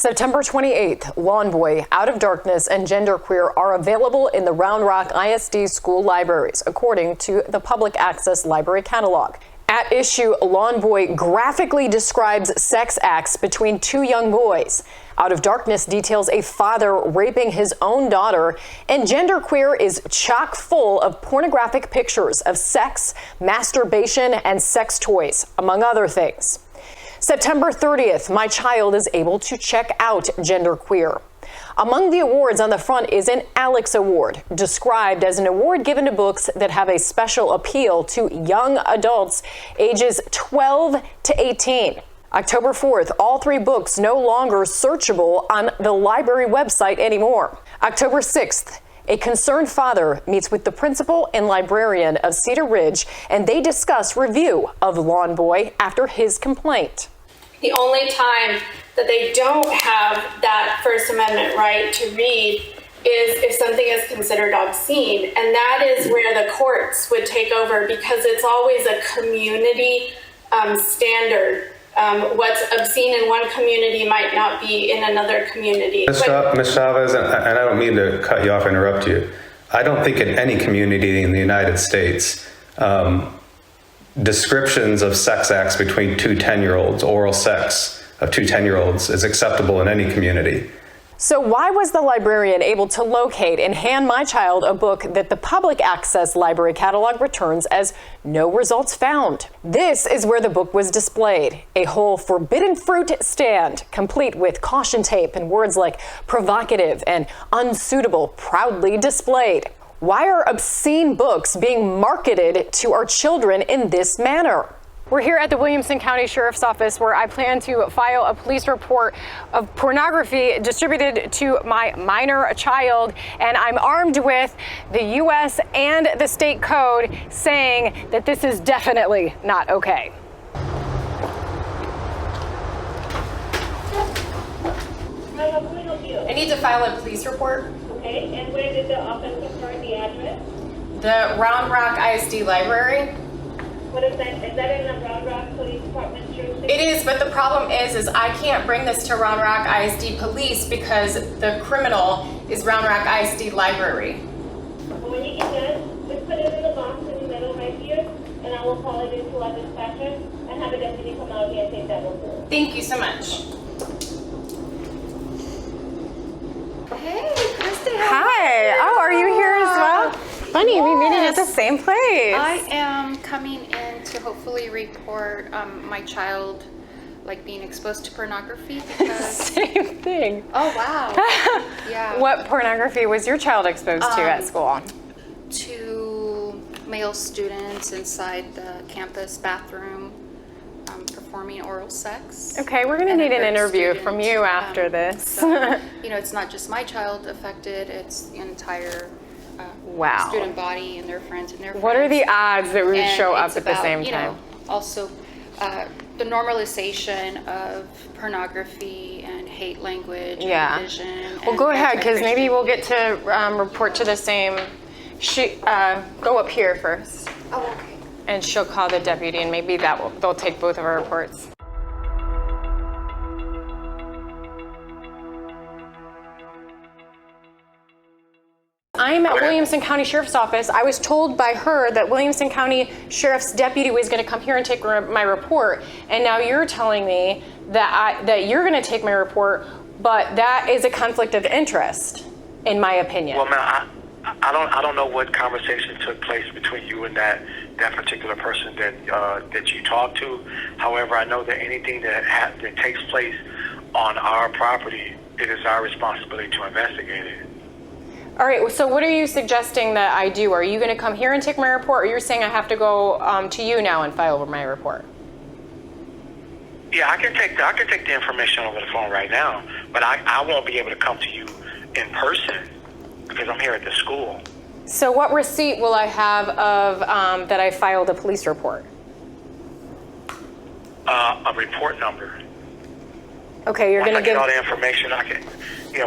September 28th, Lawn Boy, Out of Darkness, and Genderqueer are available in the Round Rock ISD school libraries, according to the Public Access Library Catalog. At issue, Lawn Boy graphically describes sex acts between two young boys. Out of Darkness details a father raping his own daughter, and Genderqueer is chock full of pornographic pictures of sex, masturbation, and sex toys, among other things. September 30th, my child is able to check out Genderqueer. Among the awards on the front is an Alex Award, described as an award given to books that have a special appeal to young adults ages 12 to 18. October 4th, all three books no longer searchable on the library website anymore. October 6th, a concerned father meets with the principal and librarian of Cedar Ridge, and they discuss review of Lawn Boy after his complaint. The only time that they don't have that First Amendment right to read is if something is considered obscene. And that is where the courts would take over, because it's always a community standard. What's obscene in one community might not be in another community. Ms. Chavez, and I don't mean to cut you off, interrupt you. I don't think in any community in the United States, descriptions of sex acts between two 10-year-olds, oral sex of two 10-year-olds is acceptable in any community. So why was the librarian able to locate and hand my child a book that the Public Access Library Catalog returns as no results found? This is where the book was displayed, a whole forbidden fruit stand, complete with caution tape and words like provocative and unsuitable proudly displayed. Why are obscene books being marketed to our children in this manner? We're here at the Williamson County Sheriff's Office, where I plan to file a police report of pornography distributed to my minor child, and I'm armed with the U.S. and the state code saying that this is definitely not okay. I need to file a police report. Okay, and where did the offense occur, the address? The Round Rock ISD Library. What is that? Is that in the Round Rock Police Department jurisdiction? It is, but the problem is I can't bring this to Round Rock ISD Police because the criminal is Round Rock ISD Library. Well, when you get done, just put it in the box in the middle right here, and I will call it into our dispatcher and have a deputy come out here and take that report. Thank you so much. Hey, Christy. Hi. Oh, are you here as well? Funny, we meeting at the same place. I am coming in to hopefully report my child being exposed to pornography because Same thing. Oh wow. Yeah. What pornography was your child exposed to at school? To male students inside the campus bathroom performing oral sex. Okay, we're gonna need an interview from you after this. So, it's not just my child affected, it's the entire wow. student body and their friends and their friends. What are the odds that we would show up at the same time? Also, the normalization of pornography and hate language and vision. Well, go ahead, because maybe we'll get to report to the same. Go up here first. Oh, okay. And she'll call the deputy, and maybe they'll take both of our reports. I'm at Williamson County Sheriff's Office. I was told by her that Williamson County Sheriff's deputy was going to come here and take my report, and now you're telling me that you're going to take my report, but that is a conflict of interest, in my opinion. Well, ma'am, I don't know what conversation took place between you and that particular person that you talked to. However, I know that anything that takes place on our property, it is our responsibility to investigate it. All right, so what are you suggesting that I do? Are you going to come here and take my report, or you're saying I have to go to you now and file my report? Yeah, I can take the information over the phone right now, but I won't be able to come to you in person because I'm here at the school. So what receipt will I have of that I filed a police report? A report number. Okay, you're going to give... Once I get all the information,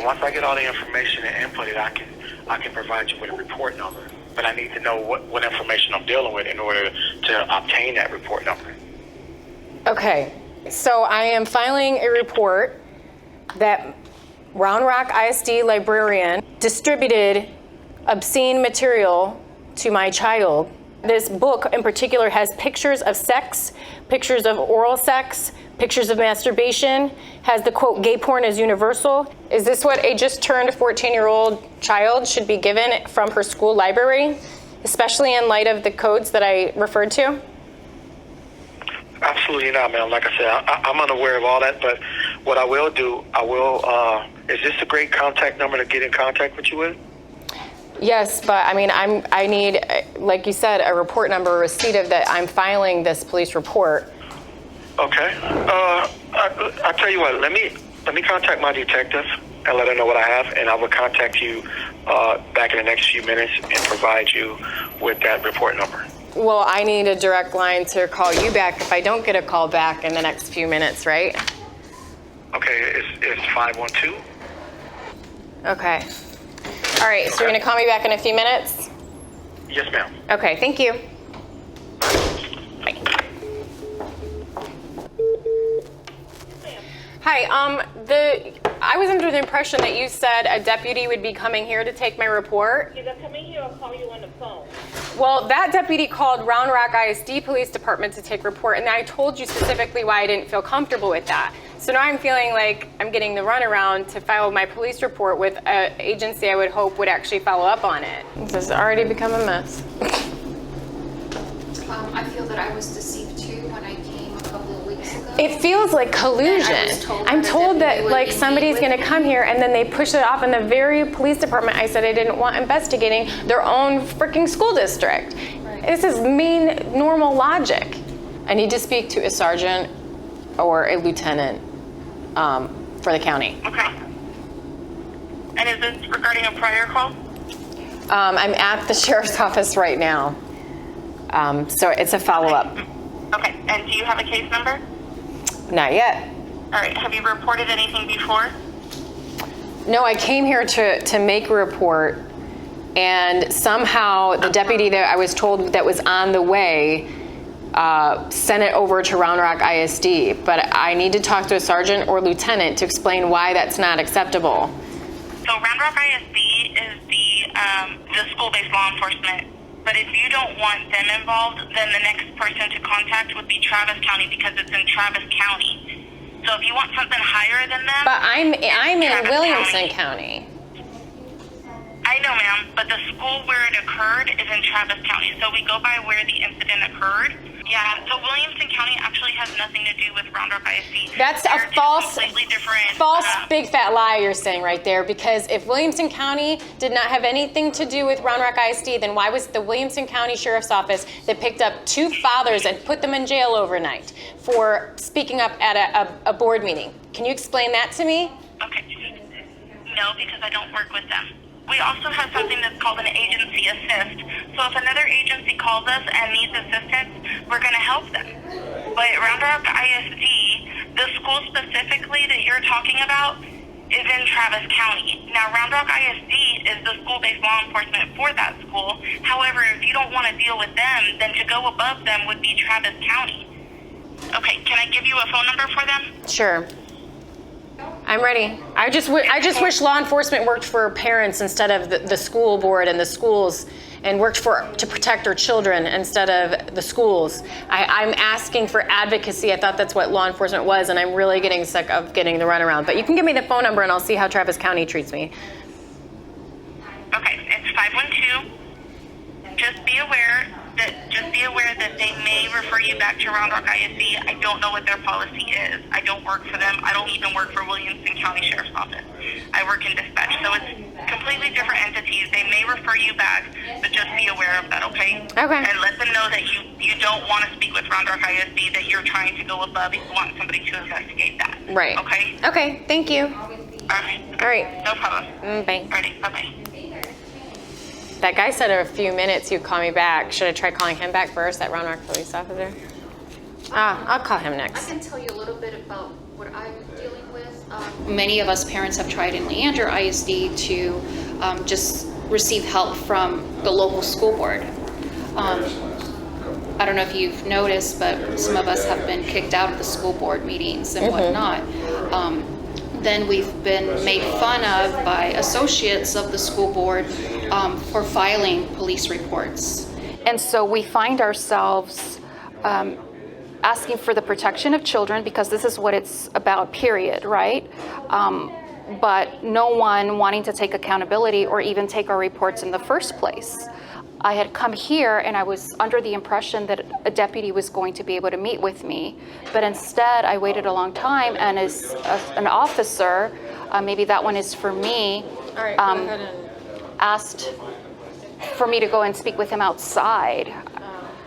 once I get all the information and input it, I can provide you with a report number. But I need to know what information I'm dealing with in order to obtain that report number. Okay, so I am filing a report that Round Rock ISD librarian distributed obscene material to my child. This book in particular has pictures of sex, pictures of oral sex, pictures of masturbation, has the quote, "gay porn is universal." Is this what a just turned 14-year-old child should be given from her school library, especially in light of the codes that I referred to? Absolutely not, ma'am. Like I said, I'm unaware of all that, but what I will do, is this a great contact number to get in contact with you with? Yes, but I mean, I need, like you said, a report number, a receipt of that I'm filing this police report. Okay. I'll tell you what, let me contact my detective and let her know what I have, and I will contact you back in the next few minutes and provide you with that report number. Well, I need a direct line to call you back if I don't get a call back in the next few minutes, right? Okay, it's 512. Okay. All right, so you're gonna call me back in a few minutes? Yes, ma'am. Okay, thank you. Bye. Hi, I was under the impression that you said a deputy would be coming here to take my report. Either come in here or call you on the phone. Well, that deputy called Round Rock ISD Police Department to take report, and I told you specifically why I didn't feel comfortable with that. So now I'm feeling like I'm getting the runaround to file my police report with an agency I would hope would actually follow up on it. This has already become a mess. I feel that I was deceived too when I came a couple of weeks ago. It feels like collusion. I'm told that like somebody's gonna come here and then they push it off in the very police department I said I didn't want investigating their own freaking school district. Right. This is mean, normal logic. I need to speak to a sergeant or a lieutenant for the county. Okay. And is this regarding a prior call? I'm at the sheriff's office right now. So it's a follow-up. Okay, and do you have a case number? Not yet. All right, have you reported anything before? No, I came here to make a report, and somehow the deputy that I was told that was on the way sent it over to Round Rock ISD, but I need to talk to a sergeant or lieutenant to explain why that's not acceptable. So Round Rock ISD is the school-based law enforcement. But if you don't want them involved, then the next person to contact would be Travis County because it's in Travis County. So if you want something higher than them, But I'm in Travis Williamson County. I know, ma'am, but the school where it occurred is in Travis County. So we go by where the incident occurred. Yeah, so Williamson County actually has nothing to do with Round Rock ISD. That's They're a two false, completely different, big fat lie you're saying right there, because if Williamson County did not have anything to do with Round Rock ISD, then why was the Williamson County Sheriff's Office that picked up 2 fathers and put them in jail overnight for speaking up at a board meeting? Can you explain that to me? Okay. No, because I don't work with them. We also have something that's called an agency assist. So if another agency calls us and needs assistance, we're going to help them. But Round Rock ISD, the school specifically that you're talking about, is in Travis County. Now, Round Rock ISD is the school-based law enforcement for that school. However, if you don't want to deal with them, then to go above them would be Travis County. Okay, can I give you a phone number for them? Sure. I'm ready. I just wish law enforcement worked for parents instead of the school board and the schools, and worked to protect our children instead of the schools. I'm asking for advocacy. I thought that's what law enforcement was, and I'm really getting sick of getting the runaround. But you can give me the phone number and I'll see how Travis County treats me. Okay, it's 512. Just be aware that they may refer you back to Round Rock ISD. I don't know what their policy is. I don't work for them. I don't even work for Williamson County Sheriff's Office. I work in dispatch, so it's completely different entities. They may refer you back, but just be aware of that, okay? Okay. And let them know that you don't want to speak with Round Rock ISD, that you're trying to go above and you want somebody to investigate that. Right. Okay? Okay, thank you. All right. No problem. Bye. All right, bye-bye. That guy said in a few minutes he'd call me back. Should I try calling him back first, that Round Rock police officer? I'll call him next. I can tell you a little bit about what I'm dealing with. Many of us parents have tried in Leander ISD to just receive help from the local school board. I don't know if you've noticed, but some of us have been kicked out of the school board meetings and whatnot. then we've been made fun of by associates of the school board for filing police reports. And so we find ourselves asking for the protection of children, because this is what it's about, period, right? But no one wanting to take accountability or even take our reports in the first place. I had come here and I was under the impression that a deputy was going to be able to meet with me, but instead I waited a long time, and as an officer, maybe that one is for me, All right, go ahead and... asked for me to go and speak with him outside.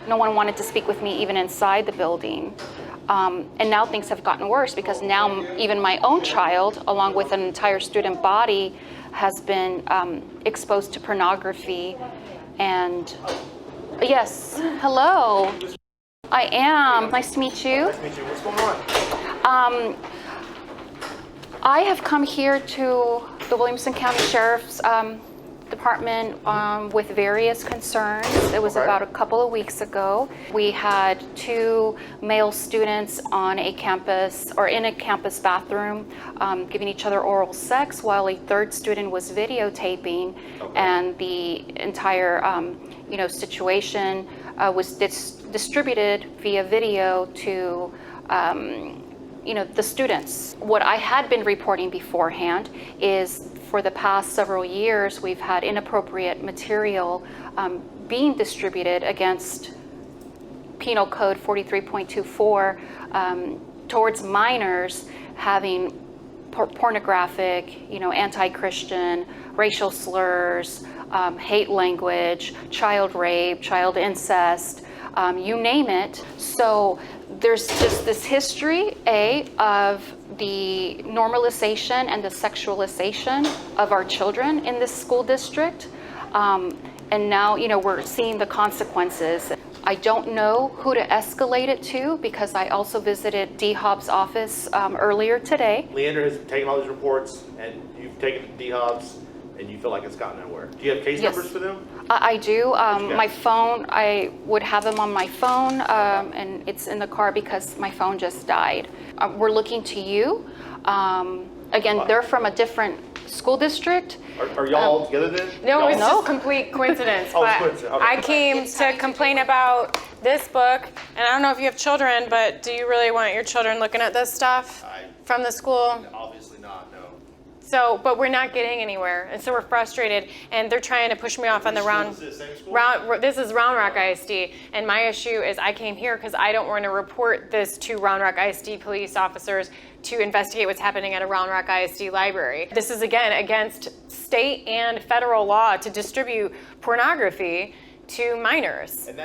No one wanted to speak with me even inside the building. And now things have gotten worse, because now even my own child, along with an entire student body, has been exposed to pornography. And yes, hello. I am. Nice to meet you. Nice to meet you. What's going on? I have come here to the Williamson County Sheriff's Department with various concerns. It was about a couple of weeks ago. We had 2 male students on a campus, or in a campus bathroom, giving each other oral sex, while a 3rd student was videotaping, and the entire situation was distributed via video to the students. What I had been reporting beforehand is, for the past several years, we've had inappropriate material being distributed against Penal Code 43.24 towards minors, having pornographic, anti-Christian, racial slurs, hate language, child rape, child incest, you name it. So there's just this history, of the normalization and the sexualization of our children in this school district. And now, we're seeing the consequences. I don't know who to escalate it to, because I also visited D-Hob's office earlier today. Leander has taken all these reports, and you've taken it to D-Hob's, and you feel like it's gotten nowhere. Do you have case numbers for them? I do. My phone, I would have them on my phone, and it's in the car because my phone just died. We're looking to you. Again, they're from a different school district. Are y'all all together then? No, Y'all- it's just complete coincidence. Oh, it's But coincidence. Okay. I came to complain about this book, and I don't know if you have children, but do you really want your children looking at this stuff from the school? Obviously not, no. So, but we're not getting anywhere, and so we're frustrated, and they're trying to push me off on the round. Is it the same school? This is Round Rock ISD, and my issue is I came here because I don't want to report this to Round Rock ISD police officers to investigate what's happening at a Round Rock ISD library. This is, again, against state and federal law to distribute pornography to minors. And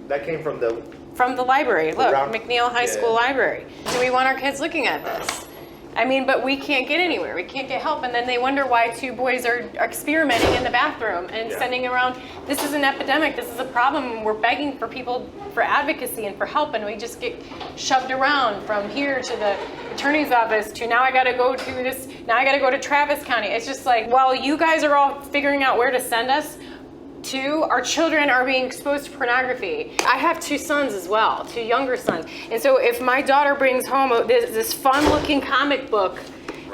that came from the... From the library. Look, Round- McNeil High School Library. Do we want our kids looking at this? I mean, but we can't get anywhere. We can't get help. And then they wonder why 2 boys are experimenting in the bathroom and sending around. This is an epidemic. This is a problem. We're begging for people for advocacy and for help, and we just get shoved around from here to the attorney's office to now I got to go to this. Now I got to go to Travis County. It's just like, while you guys are all figuring out where to send us to, our children are being exposed to pornography. I have 2 sons as well, 2 younger sons. And so if my daughter brings home this fun-looking comic book,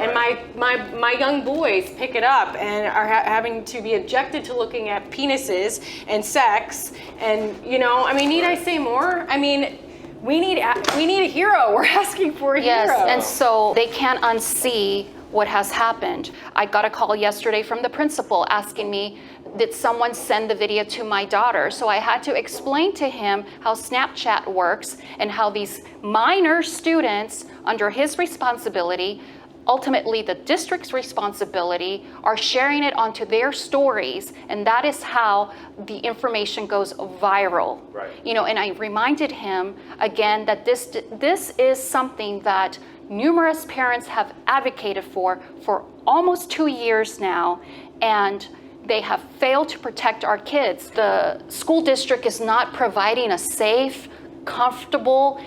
and my young boys pick it up and are having to be objected to looking at penises and sex, and need I say more? I mean, we need a hero. We're asking for a hero. Yes, and so they can't unsee what has happened. I got a call yesterday from the principal asking me, did someone send the video to my daughter? So I had to explain to him how Snapchat works and how these minor students, under his responsibility, ultimately the district's responsibility, are sharing it onto their stories, and that is how the information goes viral. Right. And I reminded him again that this is something that numerous parents have advocated for almost 2 years now, and they have failed to protect our kids. The school district is not providing a safe, comfortable,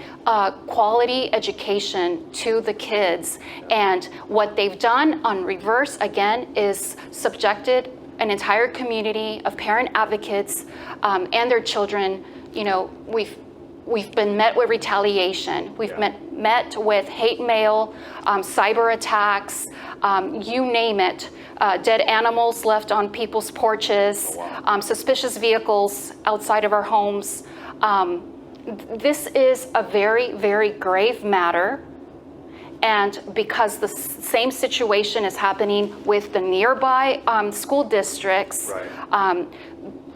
quality education to the kids. And what they've done on reverse, again, is subjected an entire community of parent advocates and their children. We've been met with retaliation. We've met with hate mail, cyber attacks, you name it, dead animals left on people's porches, suspicious vehicles outside of our homes. This is a very, very grave matter. And because the same situation is happening with the nearby school districts,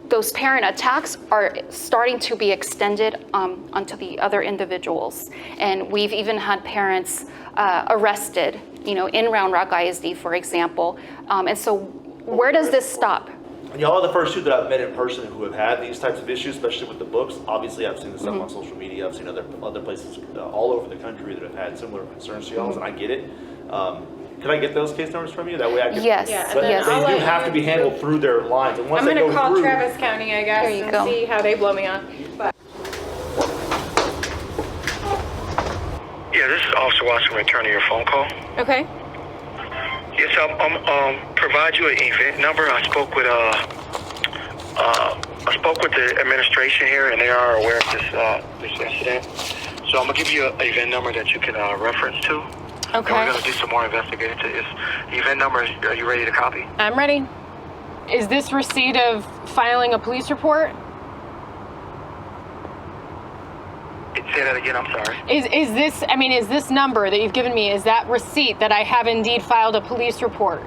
those parent attacks are starting to be extended onto the other individuals. And we've even had parents arrested, in Round Rock ISD, for example. And so where does this stop? Y'all are the first two that I've met in person who have had these types of issues, especially with the books. Obviously, I've seen this stuff on social media. I've seen other places all over the country that have had similar concerns to y'all's, and I get it. Can I get those case numbers from you? That way I can. Yes. But Yes. they do have to be handled through their lines, and once I'm they going go to call through, Travis County, I guess, There you and go. see how they blow me off. But Yeah, this is Officer Watson returning your phone call. okay. Yes, I'm provide you an event number. I spoke with the administration here, and they are aware of this incident. So I'm gonna give you an event number that you can reference to. Okay. And we're gonna do some more investigating to this. The event number is. Are you ready to copy? I'm ready. Is this receipt of filing a police report? Say that again. I'm sorry. Is this number that you've given me, is that receipt that I have indeed filed a police report?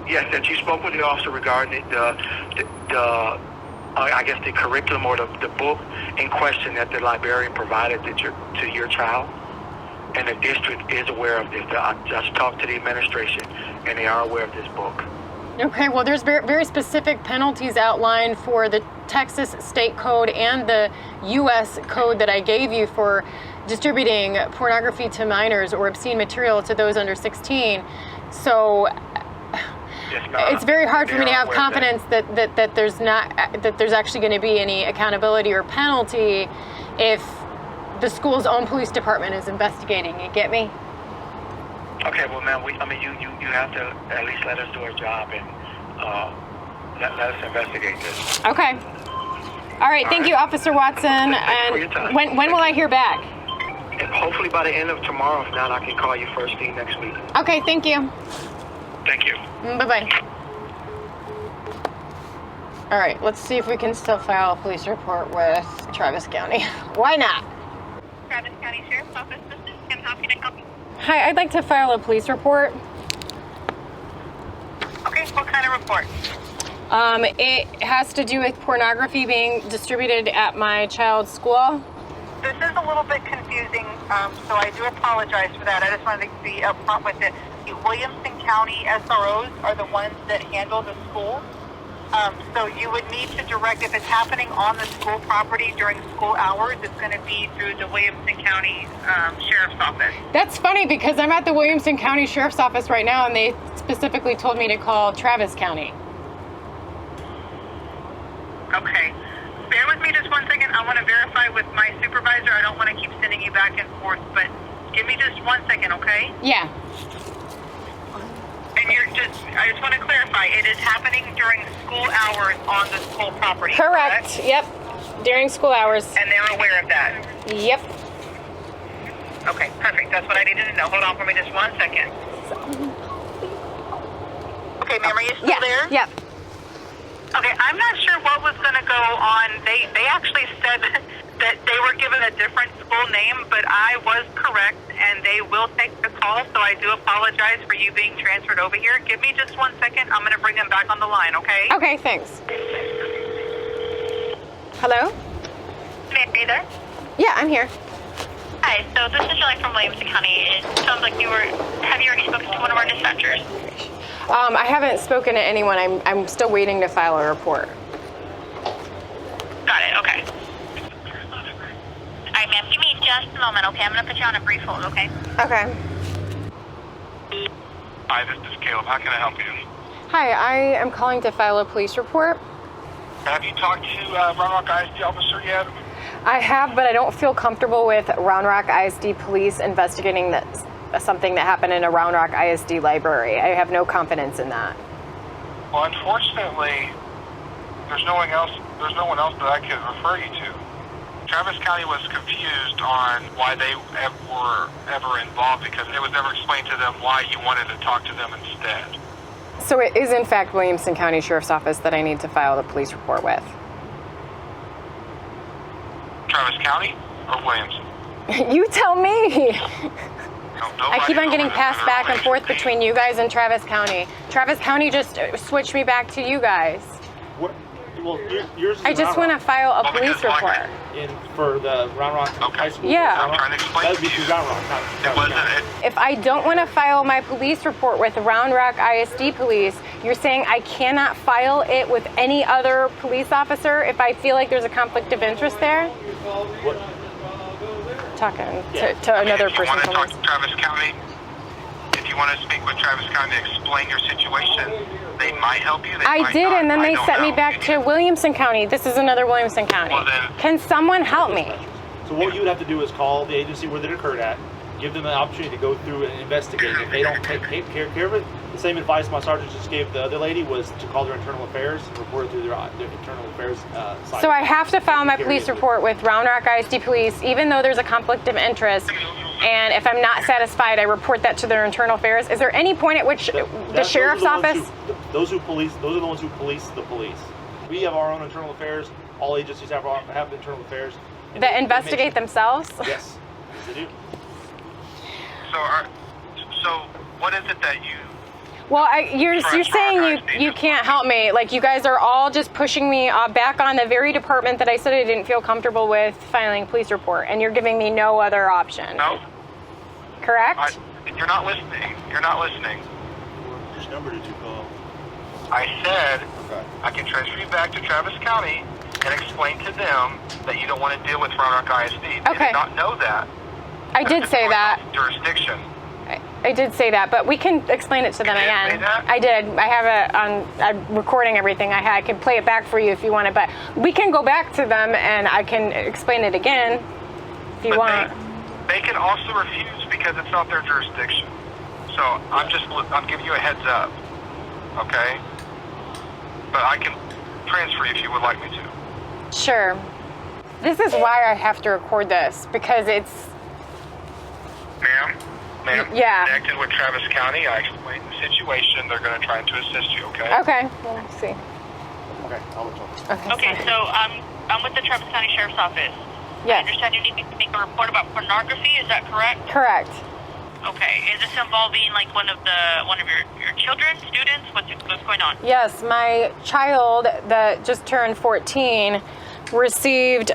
Yes, that you spoke with the officer regarding I guess the curriculum or the book in question that the librarian provided to your child, and the district is aware of this. I just talked to the administration, and they are aware of this book. Okay, well, there's very, very specific penalties outlined for the Texas state code and the U.S. code that I gave you for distributing pornography to minors or obscene material to those under 16. So it's very hard for me to have confidence that there's actually going to be any accountability or penalty if the school's own police department is investigating. You get me? Okay, well, ma'am, you have to at least let us do our job and let us investigate this. Okay. All right. Thank you, Officer Watson. Thank you for your time. And when will I hear back? And hopefully by the end of tomorrow. If not, I can call you first thing next week. Okay. Thank you. Thank you. Bye-bye. All right. Let's see if we can still file a police report with Travis County. Why not? Travis County Sheriff's Office, this is Kim. How can I help you? Hi. I'd like to file a police report. Okay, what kind of report? It has to do with pornography being distributed at my child's school. This is a little bit confusing, so I do apologize for that. I just wanted to be upfront with it. The Williamson County SROs are the ones that handle the school. So you would need to direct, if it's happening on the school property during school hours, it's going to be through the Williamson County Sheriff's Office. That's funny because I'm at the Williamson County Sheriff's Office right now, and they specifically told me to call Travis County. Okay. Bear with me just 1 second. I want to verify with my supervisor. I don't want to keep sending you back and forth, but give me just 1 second, okay? Yeah. And I just want to clarify, it is happening during school hours on the school property. Correct. Yep. During school hours. And they're aware of that. Yep. Okay, perfect. That's what I needed to know. Hold on for me just 1 second. Okay, ma'am, are you still there? Yep. Okay, I'm not sure what was going to go on. They actually said that they were given a different school name, but I was correct, and they will take the call, so I do apologize for you being transferred over here. Give me just 1 second. I'm going to bring them back on the line, okay? Okay, thanks. Hello? Ma'am, are you there? Yeah, I'm here. Hi, so this is Julie from Williamson County. It sounds like have you already spoken to one of our dispatchers? I haven't spoken to anyone. I'm still waiting to file a report. Got it, okay. All right, ma'am, give me just a moment, okay? I'm going to put you on a brief hold, okay? Okay. Hi, this is Caleb. How can I help you? Hi, I am calling to file a police report. Have you talked to Round Rock ISD officer yet? I have, but I don't feel comfortable with Round Rock ISD police investigating something that happened in a Round Rock ISD library. I have no confidence in that. Well, unfortunately, there's no one else that I could refer you to. Travis County was confused on why they were ever involved because it was never explained to them why you wanted to talk to them instead. So it is in fact Williamson County Sheriff's Office that I need to file the police report with. Travis County or Williamson? You tell me. No, I keep on nobody's getting over passed there. back and forth between you guys and Travis County. Travis County just switched me back to you guys. What? Well, yours is I just want to file a police report. for the Round Rock High School. Yeah. I'm trying to explain That would be to you. through Round Rock, not It wasn't. If I don't want to file my police report with Round Rock ISD Police, you're saying I cannot file it with any other police officer if I feel like there's a conflict of interest there? What? Talking to another If you person. want to from talk this. to Travis County, if you want to speak with Travis County to explain your situation, they might help you. They I might did, not. and then I they don't sent me know. back to Williamson County. This is another Williamson County. Well, then- Can someone help me? So what you would have to do is call the agency where it occurred at, give them an opportunity to go through and investigate. If they don't take care of it, the same advice my sergeant just gave the other lady was to call their internal affairs and report it through their internal affairs side. So I have to file my police report with Round Rock ISD Police, even though there's a conflict of interest. And if I'm not satisfied, I report that to their internal affairs. Is there any point at which the sheriff's office? Those are the ones who police the police. We have our own internal affairs. All agencies have internal affairs. That investigate themselves? Yes, they do. So what is it that you? Well, you're saying you can't help me. Like, you guys are all just pushing me back on the very department that I said I didn't feel comfortable with filing a police report, and you're giving me no other option. No. Correct? You're not listening. You're not listening. Which number did you call? I said Okay. I can transfer you back to Travis County and explain to them that you don't want to deal with Round Rock ISD. They Okay. did not know that. I did say that. Jurisdiction. I did say that, but we can explain it to them You did again. say that? I did. I have it on. I'm recording everything I had. I can play it back for you if you want it, but we can go back to them and I can explain it again if you But want. They can also refuse because it's not their jurisdiction. So I'm giving you a heads up, okay? But I can transfer you if you would like me to. Sure. This is why I have to record this, because it's. Ma'am, Yeah. connected with Travis County. I explained the situation. They're going to try to assist you, okay? Okay. We'll see. Okay, I'll return. Okay, so I'm with the Travis County Sheriff's Office. I Yes. understand you need me to make a report about pornography. Is that correct? Correct. Okay. Is this involving like one of your children, students? What's going on? Yes, my child that just turned 14 received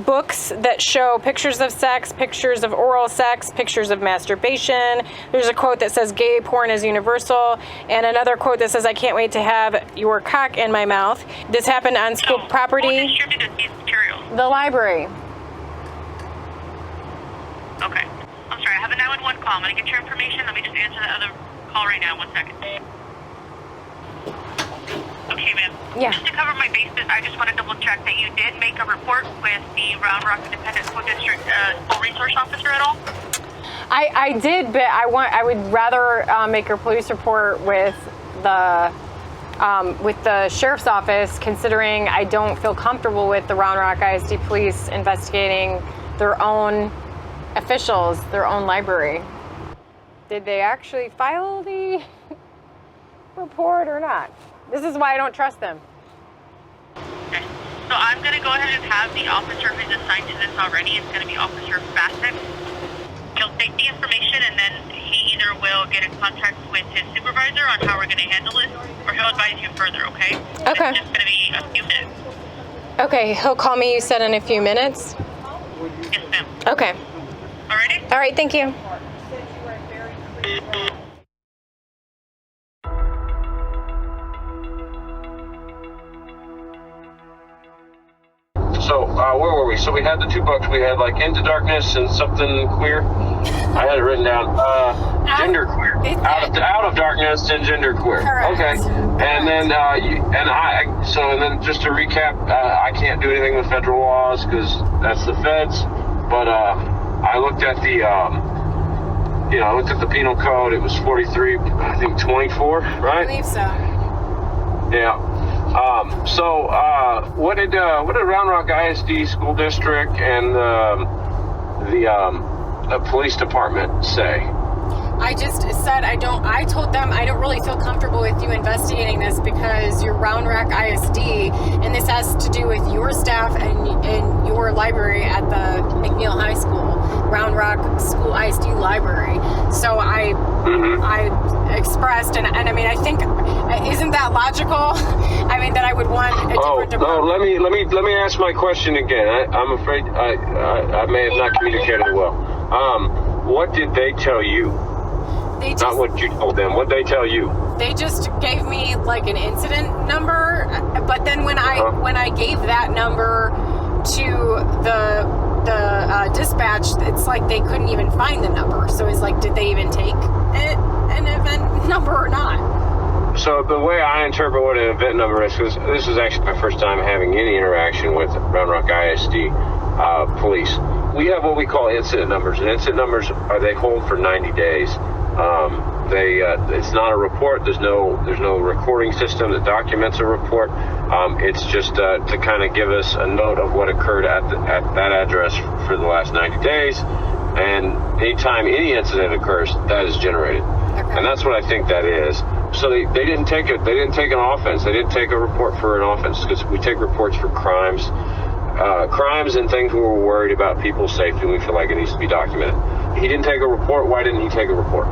books that show pictures of sex, pictures of oral sex, pictures of masturbation. There's a quote that says gay porn is universal, and another quote that says I can't wait to have your cock in my mouth. This happened on school So, property. who distributed these materials? The library. Okay. I'm sorry, I have a 911 call. I'm going to get your information. Let me just answer the other call right now. 1 second. Okay, ma'am. Yeah. Just to cover my bases, I just want to double check that you did make a report with the Round Rock Independent School District School Resource Officer at all? I did, but I would rather make a police report with the sheriff's office, considering I don't feel comfortable with the Round Rock ISD police investigating their own officials, their own library. Did they actually file the report or not? This is why I don't trust them. Okay. So I'm going to go ahead and have the officer who's assigned to this already. It's going to be Officer Bassett. He'll take the information and then he either will get in contact with his supervisor on how we're going to handle it, or he'll advise you further, okay? Okay. It's just going to be a few minutes. Okay, he'll call me, you said, in a few minutes? Yes, ma'am. Okay. Alrighty? All right, thank you. So, where were we? So we had the two books. We had like Into Darkness and something queer. I had it written down. Gender queer. Out of Darkness and Gender queer. Correct. Okay. And then and then just to recap, I can't do anything with federal laws because that's the feds. But I looked at the I looked at the penal code. It was 43, I think 24, right? I believe so. Yeah. What did Round Rock ISD School District and the police department say? I just said I told them I don't really feel comfortable with you investigating this because you're Round Rock ISD, and this has to do with your staff and your library at the McNeil High School, Round Rock School ISD Library. So I expressed, and I mean, I think, isn't that logical? I mean, that I would want a different department. Let me ask my question again. I'm afraid I may have not communicated well. What did they tell you? Not what you told them. What did they tell you? They just gave me like an incident number, but then when I gave that number to the dispatch, it's like they couldn't even find the number. So it's like, did they even take an event number or not? So the way I interpret what an event number is, because this is actually my first time having any interaction with Round Rock ISD police. We have what we call incident numbers, and incident numbers they hold for 90 days. It's not a report. There's no recording system that documents a report. It's just to kind of give us a note of what occurred at that address for the last 90 days. And anytime any incident occurs, that is generated. Okay. And that's what I think that is. So they didn't take it. They didn't take an offense. They didn't take a report for an offense, because we take reports for crimes and things where we're worried about people's safety and we feel like it needs to be documented. He didn't take a report. Why didn't he take a report?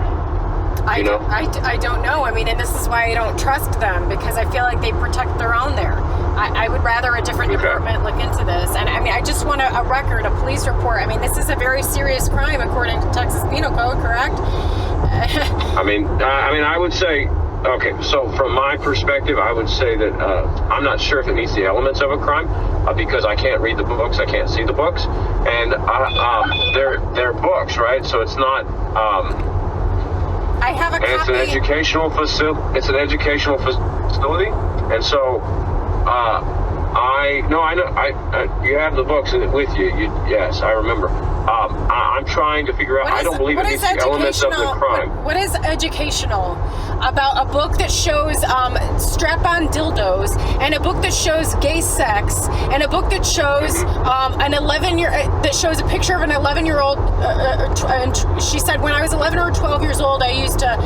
I don't know. I mean, and this is why I don't trust them, because I feel like they protect their own there. I would rather a different department look into this. And I mean, I just want a record, a police report. I mean, this is a very serious crime according to Texas Penal Code, correct? I mean, I would say, okay, so from my perspective, I would say that I'm not sure if it meets the elements of a crime because I can't read the books, I can't see the books, and they're books, right? So it's not. I have a copy. It's an educational facility. It's an educational facility, and so I know. You have the books with you. Yes, I remember. I'm trying to figure out. I don't believe it meets the elements of the crime. What is educational about a book that shows strap-on dildos, and a book that shows gay sex, and a book that shows that shows a picture of an 11-year-old? And she said, when I was 11 or 12 years old, I used to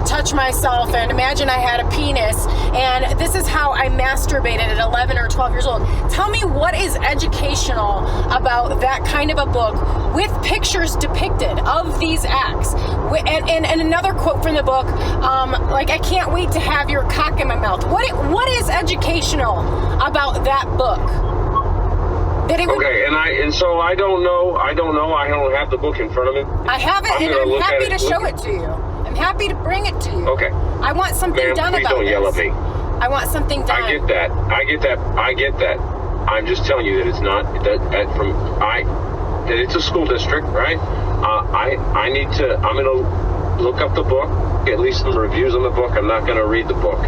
touch myself and imagine I had a penis, and this is how I masturbated at 11 or 12 years old. Tell me what is educational about that kind of a book with pictures depicted of these acts. And another quote from the book, like, I can't wait to have your cock in my mouth. What is educational about that book? And so I don't know. I don't have the book in front of me. I have it, and I'm happy to show it to you. I'm happy to bring it to you. Okay. I want something done about this. Please don't yell at me. I want something done. I get that. I'm just telling you that it's not that it's a school district, right? I'm going to look up the book, at least some reviews on the book. I'm not going to read the book,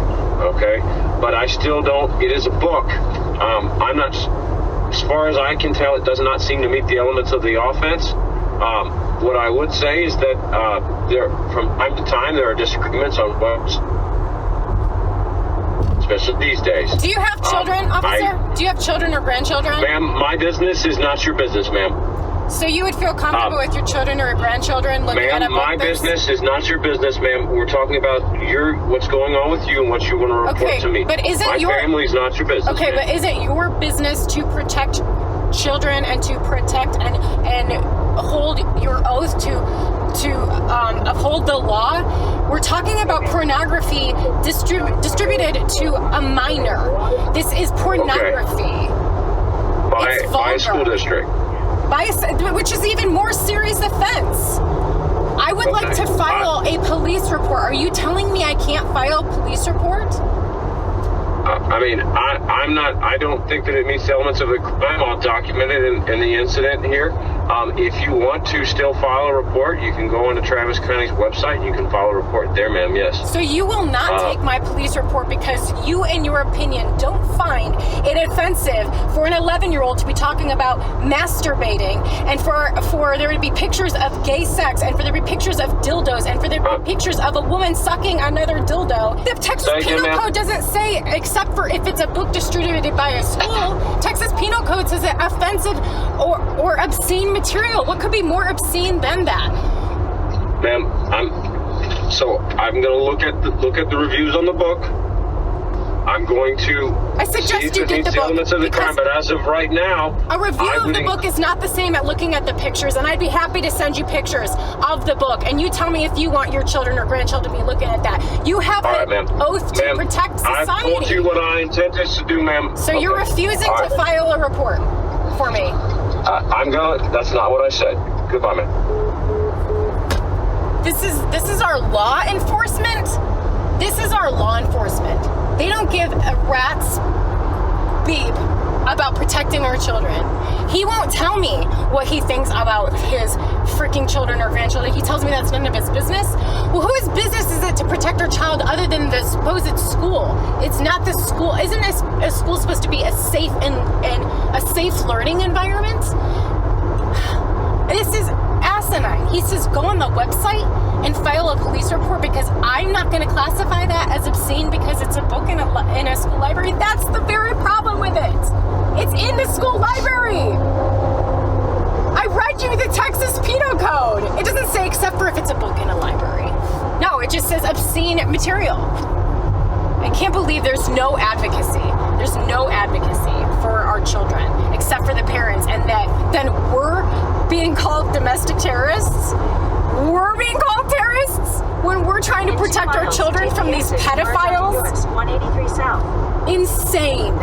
okay? But I still don't. It is a book. I'm not. As far as I can tell, it does not seem to meet the elements of the offense. What I would say is that from time to time there are disagreements on books, especially these days. Do you have children, officer? Do you have children or grandchildren? Ma'am, my business is not your business, ma'am. So you would feel comfortable with your children or your grandchildren looking at a book? My business is not your business, ma'am. We're talking about what's going on with you and what you want to report to me. But isn't my family's not your business. Okay, but isn't your business to protect children and to protect and hold your oath to uphold the law? We're talking about pornography distributed to a minor. This is pornography. Okay. By a school district. Which is even more serious offense. I would like to file a police report. Are you telling me I can't file a police report? I don't think that it meets the elements of the crime. I'll document it in the incident here. If you want to still file a report, you can go onto Travis County's website. You can file a report there, ma'am. Yes. So you will not take my police report because you, in your opinion, don't find it offensive for an 11-year-old to be talking about masturbating, and for there to be pictures of gay sex, and for there to be pictures of dildos, and for there to be pictures of a woman sucking another dildo. The Texas Penal Code doesn't say, except for if it's a book distributed by a school. Texas Penal Code says that offensive or obscene material. What could be more obscene than that? Ma'am, I'm going to look at the reviews on the book. I'm going to I suggest you get the book elements of the crime, but as of right now, a review of the book is not the same at looking at the pictures, and I'd be happy to send you pictures of the book, and you tell me if you want your children or grandchildren to be looking at that. You have an oath to protect society. I've told you what I intend to do, ma'am. So you're refusing to file a report for me. That's not what I said. Goodbye, ma'am. This is our law enforcement. This is our law enforcement. They don't give a rat's beep about protecting our children. He won't tell me what he thinks about his freaking children or grandchildren. He tells me that's none of his business. Well, whose business is it to protect our child other than the supposed school? It's not the school. Isn't a school supposed to be a safe and a safe learning environment? This is asinine. He says go on the website and file a police report because I'm not going to classify that as obscene because it's a book in a school library. That's the very problem with it. It's in the school library. I read you the Texas Penal Code. It doesn't say except for if it's a book in a library. No, it just says obscene material. I can't believe there's no advocacy. There's no advocacy for our children except for the parents, and then we're being called domestic terrorists. We're being called terrorists when we're trying to protect our children from these pedophiles. 183 South. Insane.